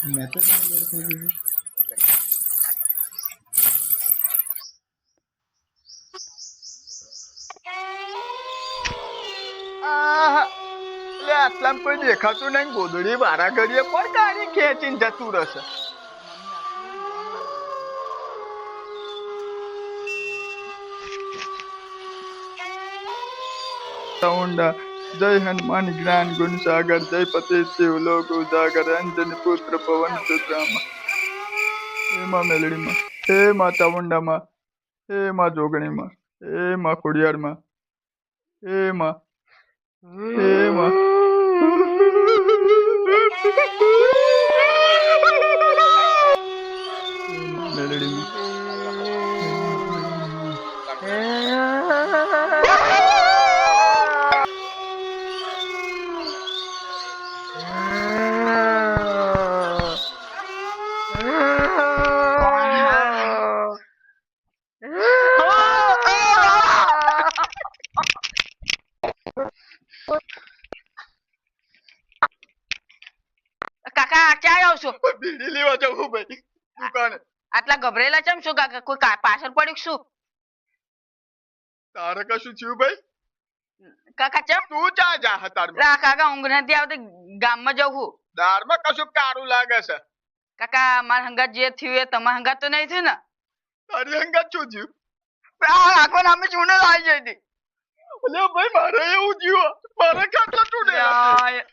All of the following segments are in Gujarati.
मैं तो એટલે આટલામાં કોઈ દેખાતું નહીં ગોદડી વારા ઘડીએ કોણ ગાડી ખેંચીને જતું રહેશે ચાઉંડા જય હનુમાન જ્ઞાન ગુણ સાગર જય પતિ શિવ લોક ઉજાગર અંજન પુત્ર પવન સુત્રામાં હે માં મેલડીમાં હે માં ચામુંડામાં હે માં જોગણીમાં હે માં ખોડિયારમાં હે માં હે માં કાકા ક્યાં આવ છો? બીડી લેવા જવું ભાઈ દુકાને. આટલા ગભરેલા ચમ છો કાકા? કોઈ પાછળ પડ્યું શું? તારે કશું થયું ભાઈ? કાકા ચમ તું ચા જા હતારમાં? રા કાકા ઊંઘ નથી આવતી, ગામમાં જવું છું. દારમાં કશું કારું લાગે છે. કાકા મારા હંગાત જે થયું એ તમારા હંગાત તો નહીં થયું ને? તારી હંગાત શું થયું? આખો નામે ચૂંડેલ આવી જઈ હતી. અલ્યા ભાઈ મારે એવું થયું. મારે કેટલા ચૂંડેલ હતી?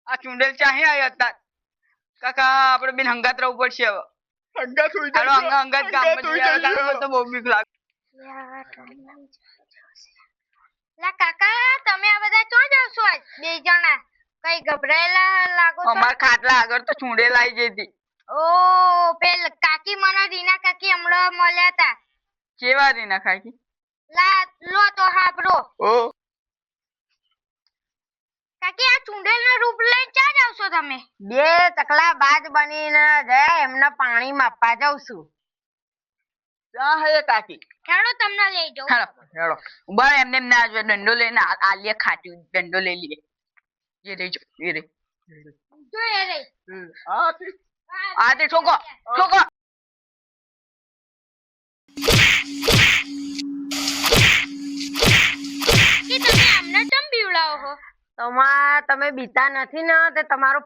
આ ચૂંડેલ ચાહી આવી હતા. કાકા આપણે બેન હંગાત રહેવું પડશે હવે. હંગાત હોઈ હાલો જાય. હંગાત ગામમાં જઈએ. કાકા તો બહુ બીક લાગે. લા કાકા તમે આ બધા ક્યાં જાવ છો આજ બે જણા? કઈ ગભરાયેલા લાગો છો? અમારા ખાટલા આગળ તો ચૂંડેલ આવી જઈ હતી. ઓ પેલ કાકી મને રીના કાકી હમણાં મળ્યા હતા. કેવા રીના કાકી? લા લો તો હાબરો. ઓ કાકી આ ચુંડેલનો રૂપ લઈને ક્યાં જાવ છો તમે? બે ચકલા બાજ બનીને જાય એમને પાણી માપવા જાઉં છું. ક્યાં હે કાકી? હેડો તમને લઈ જાઉં. હેડો હેડો ઉભા રહો, એમને ના જોઈએ. દંડો લઈને આલીએ ખાટ્યું દંડો લઈ લઈએ. એ રહી જો એ રહી. જો એ રે. હા ઠીક. આ તે ઠોકો ઠોકો. કે તમે આમને ચમ બીવડાવો છો? તમે બીતા નથી ને તે તમારું